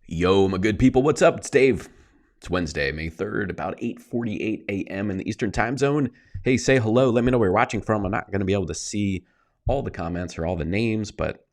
Yo, my good people, what's up? It's Dave. It's Wednesday, May 3rd, about 8:48 a.m. in the Eastern time zone. Hey, say hello. Let me know where you're watching from. I'm not going to be able to see all the comments or all the names, but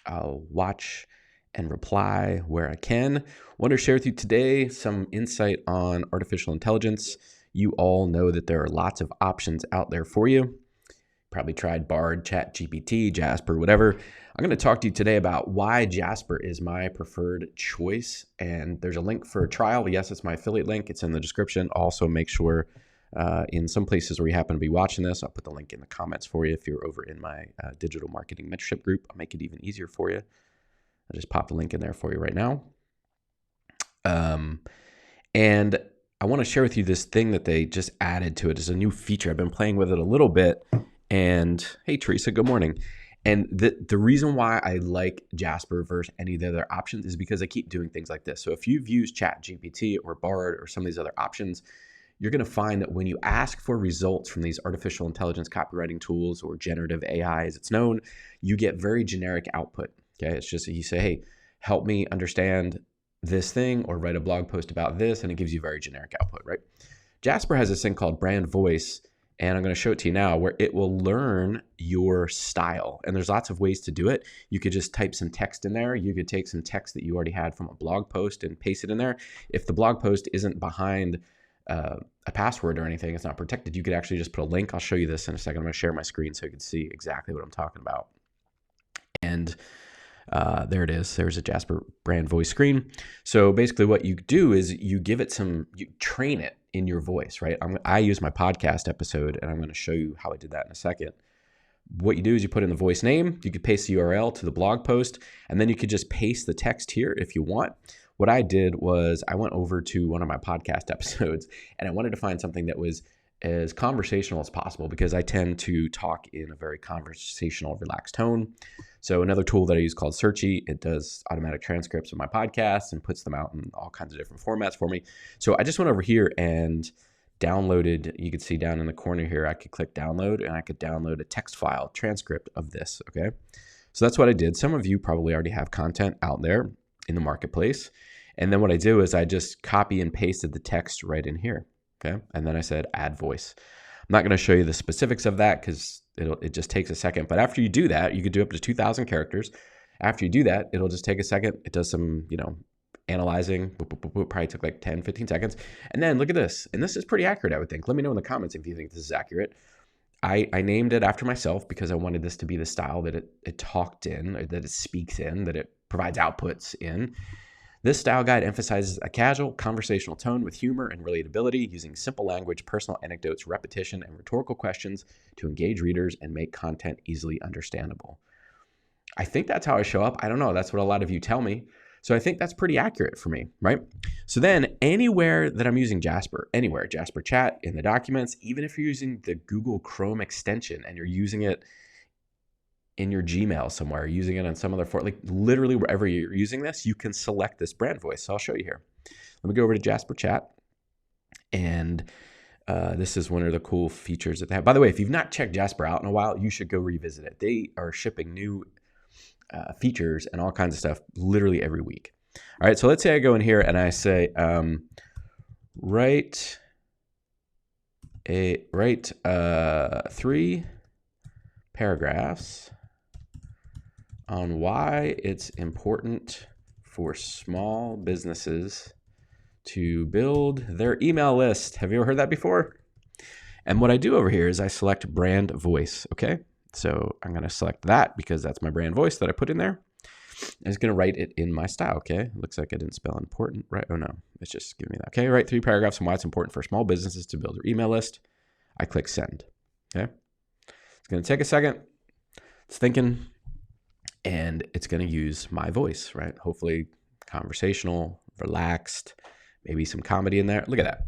I'll watch and reply where I can. Want to share with you today some insight on artificial intelligence. You all know that there are lots of options out there for you. Probably tried Bard, ChatGPT, Jasper, whatever. I'm going to talk to you today about why Jasper is my preferred choice. And there's a link for a trial. Yes, it's my affiliate link. It's in the description. Also, make sure in some places where you happen to be watching this, I'll put the link in the comments for you if you're over in my digital marketing mentorship group. I'll make it even easier for you. I'll just pop the link in there for you right now. And I want to share with you this thing that they just added to it. It's a new feature. I've been playing with it a little bit. And hey, Teresa, good morning. And the reason why I like Jasper versus any of the other options is because I keep doing things like this. So if you've used ChatGPT or Bard or some of these other options, you're going to find that when you ask for results from these artificial intelligence copywriting tools or generative AI, as it's known, you get very generic output. Okay, it's just you say, hey, help me understand this thing or write a blog post about this, and it gives you very generic output, right? Jasper has this thing called brand voice. And I'm going to show it to you now where it will learn your style. And there's lots of ways to do it. You could just type some text in there. You could take some text that you already had from a blog post and paste it in there. If the blog post isn't behind a password or anything, it's not protected, you could actually just put a link. I'll show you this in a second. I'm going to share my screen so you can see exactly what I'm talking about. And there it is. There's a Jasper brand voice screen. So basically what you do is you give it you train it in your voice, right? I use my podcast episode, and I'm going to show you how I did that in a second. What you do is you put in the voice name, you could paste the URL to the blog post, and then you could just paste the text here if you want. What I did was I went over to one of my podcast episodes, and I wanted to find something that was as conversational as possible because I tend to talk in a very conversational, relaxed tone. So another tool that I use called Searchy, it does automatic transcripts of my podcasts and puts them out in all kinds of different formats for me. So I just went over here and downloaded, you can see down in the corner here, I could click download and I could download a text file transcript of this, okay? So that's what I did. Some of you probably already have content out there in the marketplace. And then what I do is I just copy and pasted the text right in here, okay? And then I said add voice. I'm not going to show you the specifics of that because it just takes a second. But after you do that, you could do up to 2,000 characters. After you do that, it'll just take a second. It does some, analyzing. Probably took like 10, 15 seconds. And then look at this. And this is pretty accurate, I would think. Let me know in the comments if you think this is accurate. I named it after myself because I wanted this to be the style that it talked in, or that it speaks in, that it provides outputs in. This style guide emphasizes a casual, conversational tone with humor and relatability, using simple language, personal anecdotes, repetition, and rhetorical questions to engage readers and make content easily understandable. I think that's how I show up. I don't know. That's what a lot of you tell me. So I think that's pretty accurate for me, right? So then anywhere that I'm using Jasper, anywhere, Jasper Chat, in the documents, even if you're using the Google Chrome extension and you're using it in your Gmail somewhere, using it on some other form, like literally wherever you're using this, you can select this brand voice. So I'll show you here. Let me go over to Jasper Chat. And this is one of the cool features that they have. By the way, if you've not checked Jasper out in a while, you should go revisit it. They are shipping new features and all kinds of stuff literally every week. All right, so let's say I go in here and I say, write 3 paragraphs on why it's important for small businesses to build their email list. Have you ever heard that before? And what I do over here is I select brand voice, okay? So I'm going to select that because that's my brand voice that I put in there. And it's going to write it in my style, okay? Looks like I didn't spell important, right? Oh no, it's just giving me that. Okay, write 3 paragraphs on why it's important for small businesses to build their email list. I click send, okay? It's going to take a second. It's thinking, and it's going to use my voice, right? Hopefully conversational, relaxed, maybe some comedy in there. Look at that.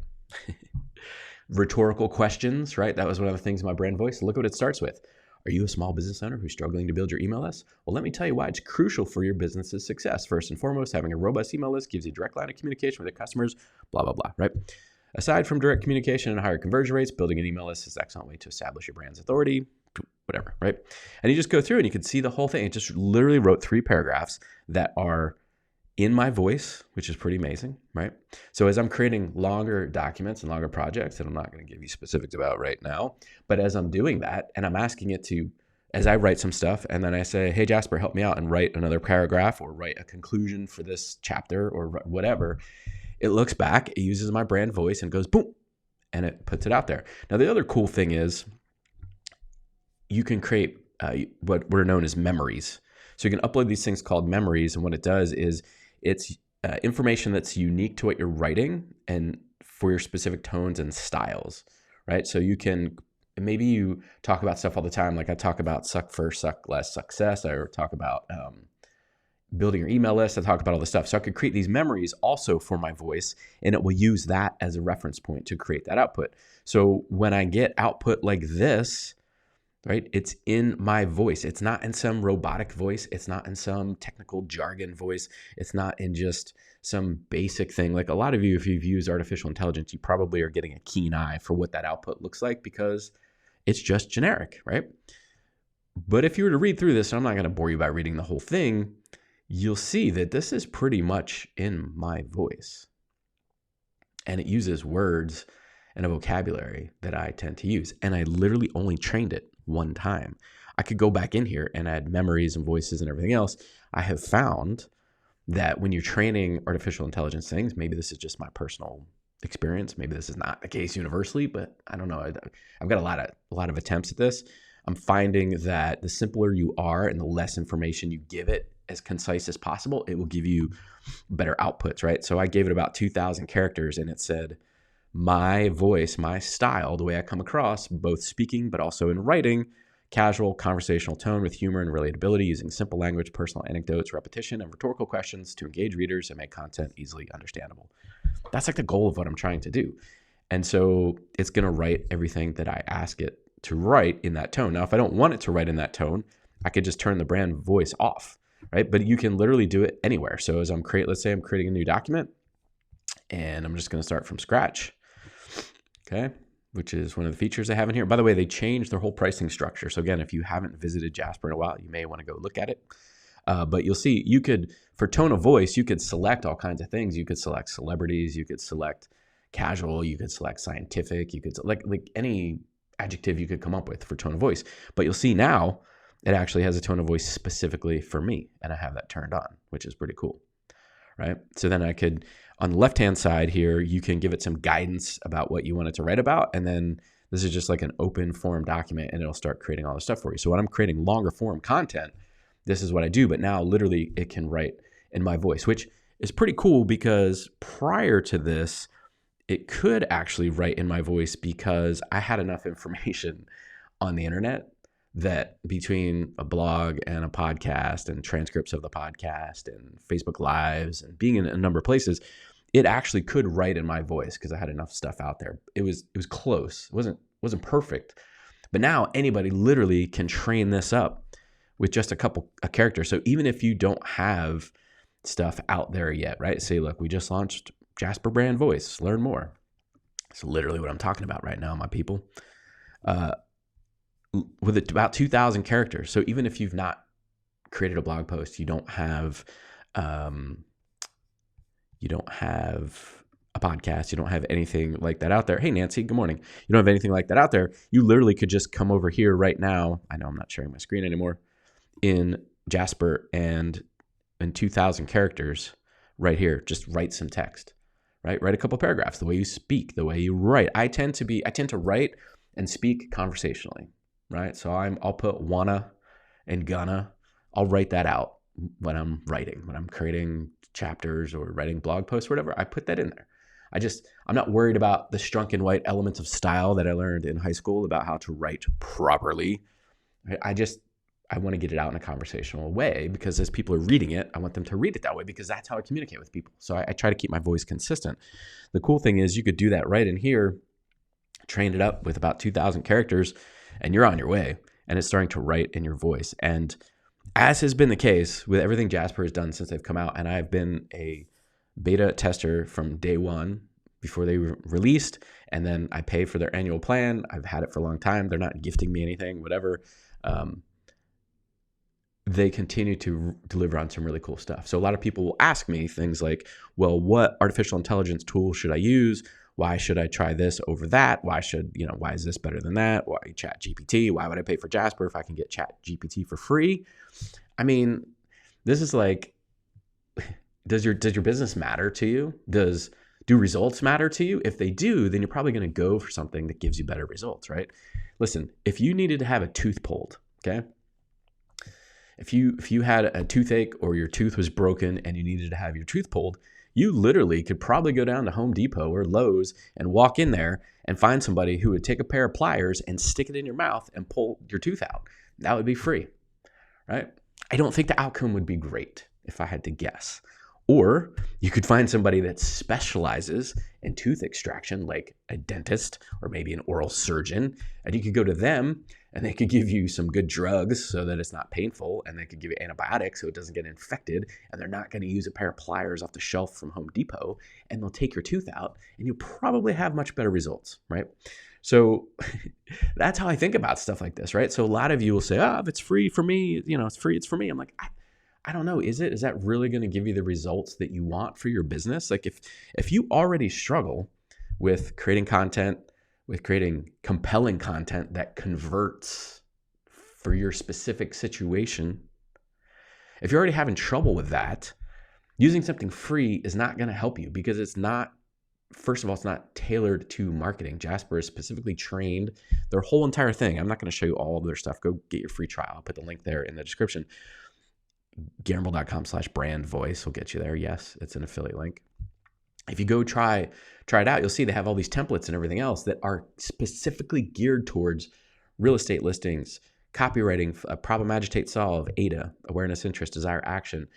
Rhetorical questions, right? That was one of the things in my brand voice. Look what it starts with. Are you a small business owner who's struggling to build your email list? Well, let me tell you why it's crucial for your business's success. First and foremost, having a robust email list gives you a direct line of communication with your customers, blah, blah, blah, right? Aside from direct communication and higher conversion rates, building an email list is an excellent way to establish your brand's authority, whatever, right? And you just go through and you can see the whole thing. It just literally wrote 3 paragraphs that are in my voice, which is pretty amazing, right? So as I'm creating longer documents and longer projects that I'm not going to give you specifics about right now, but as I'm doing that and I'm asking it to, as I write some stuff and then I say, hey, Jasper, help me out and write another paragraph or write a conclusion for this chapter or whatever, it looks back, it uses my brand voice and goes boom, and it puts it out there. Now, the other cool thing is you can create what are known as memories. So you can upload these things called memories, and what it does is it's information that's unique to what you're writing and for your specific tones and styles, right? So you can, maybe you talk about stuff all the time. Like I talk about suck first, suck less, success. I talk about building your email list. I talk about all this stuff. So I could create these memories also for my voice, and it will use that as a reference point to create that output. So when I get output like this, right, it's in my voice. It's not in some robotic voice. It's not in some technical jargon voice. It's not in just some basic thing. Like a lot of you, if you've used artificial intelligence, you probably are getting a keen eye for what that output looks like because it's just generic, right? But if you were to read through this, and I'm not going to bore you by reading the whole thing, you'll see that this is pretty much in my voice. And it uses words and a vocabulary that I tend to use. And I literally only trained it one time. I could go back in here and add memories and voices and everything else. I have found that when you're training artificial intelligence things, maybe this is just my personal experience. Maybe this is not the case universally, but I don't know. I've got a lot of attempts at this. I'm finding that the simpler you are and the less information you give it, as concise as possible, it will give you better outputs, right? So I gave it about 2,000 characters and it said, my voice, my style, the way I come across, both speaking but also in writing, casual conversational tone with humor and relatability, using simple language, personal anecdotes, repetition, and rhetorical questions to engage readers and make content easily understandable. That's like the goal of what I'm trying to do. And so it's going to write everything that I ask it to write in that tone. Now, if I don't want it to write in that tone, I could just turn the brand voice off, right? But you can literally do it anywhere. So as let's say I'm creating a new document and I'm just going to start from scratch. Okay, which is one of the features I have in here. By the way, they changed their whole pricing structure. So again, if you haven't visited Jasper in a while, you may want to go look at it. But you'll see you could, for tone of voice, you could select all kinds of things. You could select celebrities, you could select casual, you could select scientific, you could like any adjective you could come up with for tone of voice. But you'll see now it actually has a tone of voice specifically for me, and I have that turned on, which is pretty cool, right? So then I could, on the left-hand side here, you can give it some guidance about what you want it to write about. And then this is just like an open form document and it'll start creating all the stuff for you. So when I'm creating longer form content, this is what I do. But now literally it can write in my voice, which is pretty cool because prior to this, it could actually write in my voice because I had enough information on the internet that between a blog and a podcast and transcripts of the podcast and Facebook Lives and being in a number of places, it actually could write in my voice because I had enough stuff out there. It was close. It wasn't perfect. But now anybody literally can train this up with just a character. So even if you don't have stuff out there yet, right? Say, look, we just launched Jasper brand voice. Learn more. It's literally what I'm talking about right now, my people. With about 2,000 characters. So even if you've not created a blog post, you don't have a podcast, you don't have anything like that out there. Hey, Nancy, good morning. You don't have anything like that out there. You literally could just come over here right now. I know I'm not sharing my screen anymore. In Jasper and in 2,000 characters right here, just write some text, right? Write a couple paragraphs, the way you speak, the way you write. I tend to write and speak conversationally. Right. So I'll put wanna and gonna. I'll write that out when I'm writing, when I'm creating chapters or writing blog posts, or whatever. I put that in there. I'm not worried about the strunk and white elements of style that I learned in high school about how to write properly. I want to get it out in a conversational way because as people are reading it, I want them to read it that way because that's how I communicate with people. So I try to keep my voice consistent. The cool thing is you could do that right in here, train it up with about 2,000 characters, and you're on your way, and it's starting to write in your voice. And as has been the case with everything Jasper has done since they've come out, and I've been a beta tester from day one before they were released, and then I pay for their annual plan. I've had it for a long time. They're not gifting me anything, whatever. they continue to deliver on some really cool stuff. So a lot of people will ask me things like, well, what artificial intelligence tool should I use? Why should I try this over that? Why is this better than that? Why Chat GPT? Why would I pay for Jasper if I can get Chat GPT for free? I mean, this is like, does your business matter to you? Do results matter to you? If they do, then you're probably going to go for something that gives you better results, right? Listen, if you needed to have a tooth pulled, okay? If you had a toothache or your tooth was broken and you needed to have your tooth pulled, you literally could probably go down to Home Depot or Lowe's and walk in there and find somebody who would take a pair of pliers and stick it in your mouth and pull your tooth out. That would be free, right? I don't think the outcome would be great if I had to guess. Or you could find somebody that specializes in tooth extraction, like a dentist or maybe an oral surgeon, and you could go to them and they could give you some good drugs so that it's not painful, and they could give you antibiotics so it doesn't get infected, and they're not going to use a pair of pliers off the shelf from Home Depot, and they'll take your tooth out, and you'll probably have much better results, right? So that's how I think about stuff like this, right? So a lot of you will say, oh, if it's free for me, it's free, it's for me. I'm like, I don't know. Is that really going to give you the results that you want for your business? Like if you already struggle with creating content, with creating compelling content that converts for your specific situation, if you're already having trouble with that, using something free is not going to help you, because it's not, first of all, it's not tailored to marketing. Jasper is specifically trained, their whole entire thing. I'm not going to show you all of their stuff. Go get your free trial. I'll put the link there in the description. Gambrill.com/brand voice will get you there. Yes, it's an affiliate link. If you go try it out, you'll see they have all these templates and everything else that are specifically geared towards real estate listings, copywriting, problem, agitate, solve, ADA, awareness, interest, desire, action,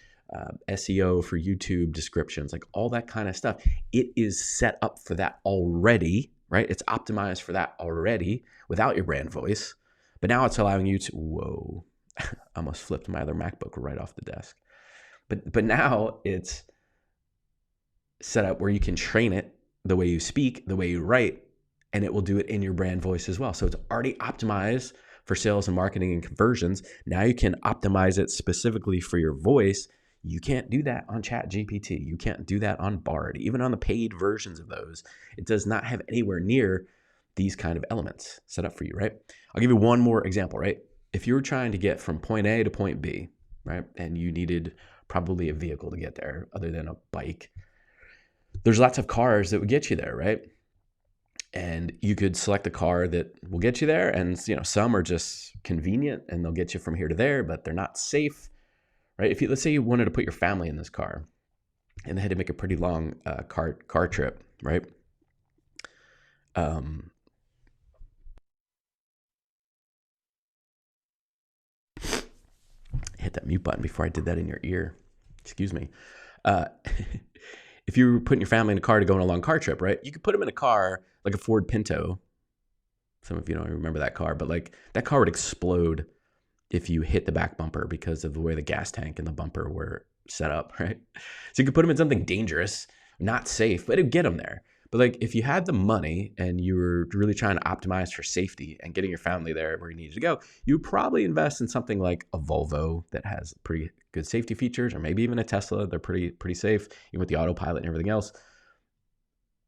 SEO for YouTube descriptions, like all that kind of stuff. It is set up for that already, right? It's optimized for that already without your brand voice. But now it's allowing you to, whoa, I almost flipped my other MacBook right off the desk. But now it's set up where you can train it the way you speak, the way you write, and it will do it in your brand voice as well. So it's already optimized for sales and marketing and conversions. Now you can optimize it specifically for your voice. You can't do that on Chat GPT. You can't do that on Bard. Even on the paid versions of those, it does not have anywhere near these kind of elements set up for you, right? I'll give you one more example, right? If you were trying to get from point A to point B, right, and you needed probably a vehicle to get there other than a bike, there's lots of cars that would get you there, right? And you could select a car that will get you there, and some are just convenient and they'll get you from here to there, but they're not safe, right? Let's say you wanted to put your family in this car and they had to make a pretty long car trip, right? Hit that mute button before I did that in your ear. Excuse me. If you were putting your family in a car to go on a long car trip, right? You could put them in a car like a Ford Pinto. Some of you don't remember that car, but like that car would explode if you hit the back bumper because of the way the gas tank and the bumper were set up, right? So you could put them in something dangerous, not safe, but it'd get them there. But like if you had the money and you were really trying to optimize for safety and getting your family there where you needed to go, you would probably invest in something like a Volvo that has pretty good safety features, or maybe even a Tesla. They're pretty safe, even with the autopilot and everything else.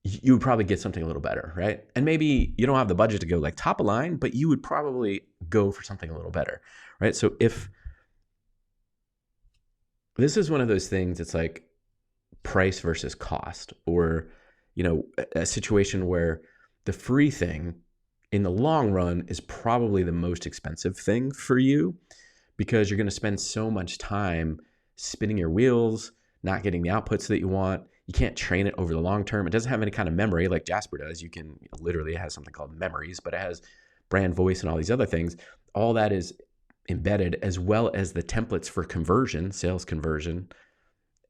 You would probably get something a little better, right? And maybe you don't have the budget to go like top of line, but you would probably go for something a little better, right? So if this is one of those things, it's like price versus cost, or a situation where the free thing in the long run is probably the most expensive thing for you, because you're going to spend so much time spinning your wheels, not getting the outputs that you want. You can't train it over the long term. It doesn't have any kind of memory like Jasper does. You can literally, it has something called memories, but it has brand voice and all these other things. All that is embedded, as well as the templates for conversion, sales conversion,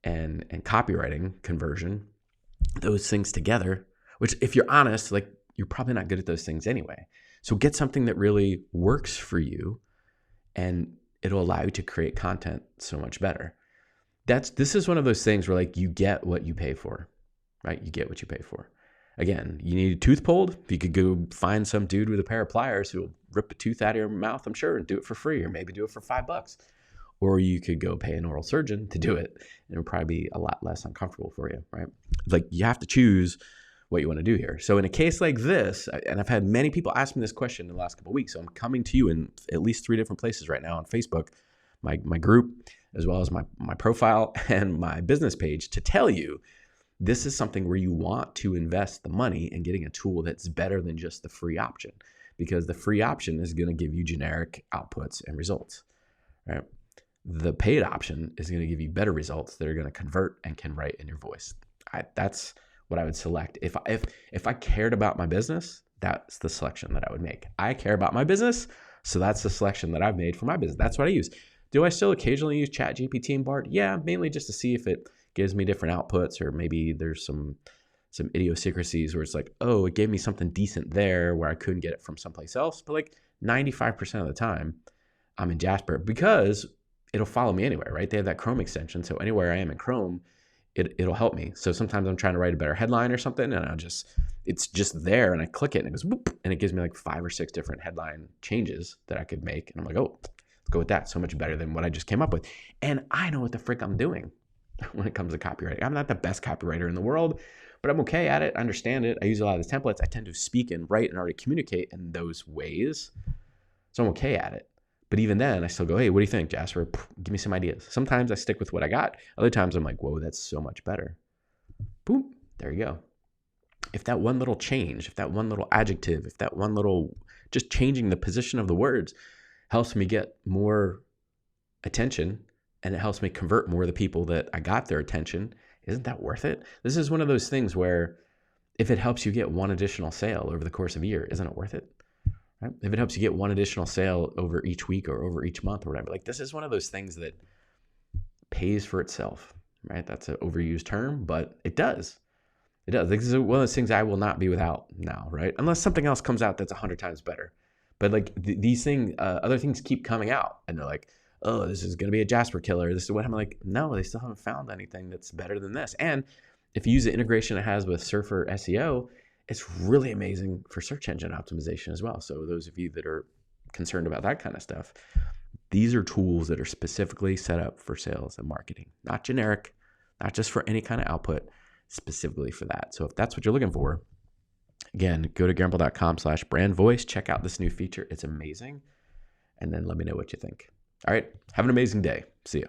and copywriting conversion. Those things together, which if you're honest, like you're probably not good at those things anyway. So get something that really works for you, and it'll allow you to create content so much better. This is one of those things where like you get what you pay for, right? You get what you pay for. Again, you need a tooth pulled. If you could go find some dude with a pair of pliers who will rip a tooth out of your mouth, I'm sure, and do it for free, or maybe do it for $5. or you could go pay an oral surgeon to do it. And it'll probably be a lot less uncomfortable for you, right? Like, you have to choose what you want to do here. So in a case like this, and I've had many people ask me this question in the last couple of weeks, so I'm coming to you in at least 3 different places right now on Facebook, my group, as well as my profile and my business page, to tell you this is something where you want to invest the money in getting a tool that's better than just the free option, because the free option is going to give you generic outputs and results, right? The paid option is going to give you better results that are going to convert and can write in your voice. That's what I would select. If I cared about my business, that's the selection that I would make. I care about my business, so that's the selection that I've made for my business. That's what I use. Do I still occasionally use ChatGPT and Bard? Yeah, mainly just to see if it gives me different outputs, or maybe there's some idiosyncrasies where it's like, oh, it gave me something decent there where I couldn't get it from someplace else. But like 95% of the time, I'm in Jasper because it'll follow me anywhere, right? They have that Chrome extension, so anywhere I am in Chrome, it'll help me. So sometimes I'm trying to write a better headline or something, and it's just there, and I click it, and it goes whoop, and it gives me like 5 or 6 different headline changes that I could make, and I'm like, oh, let's go with that. So much better than what I just came up with, and I know what the frick I'm doing when it comes to copywriting. I'm not the best copywriter in the world, but I'm okay at it. I understand it. I use a lot of the templates. I tend to speak and write and already communicate in those ways, so I'm okay at it. But even then, I still go, hey, what do you think, Jasper? Give me some ideas. Sometimes I stick with what I got. Other times I'm like, whoa, that's so much better. Boom, there you go. If that one little change, if that one little adjective, if that one little just changing the position of the words helps me get more attention, and it helps me convert more of the people that I got their attention, isn't that worth it? This is one of those things where if it helps you get one additional sale over the course of a year, isn't it worth it? Right? If it helps you get one additional sale over each week or over each month or whatever, like this is one of those things that pays for itself, right? That's an overused term, but it does. It does. This is one of those things I will not be without now, right? Unless something else comes out that's 100 times better. But like these things, other things keep coming out, and they're like, oh, this is going to be a Jasper killer. This is what I'm like, no, they still haven't found anything that's better than this. And if you use the integration it has with Surfer SEO, it's really amazing for search engine optimization as well. So those of you that are concerned about that kind of stuff, these are tools that are specifically set up for sales and marketing, not generic, not just for any kind of output, specifically for that. So if that's what you're looking for, again, go to gambrill.com/brand voice, check out this new feature. It's amazing. And then let me know what you think. All right. Have an amazing day. See ya.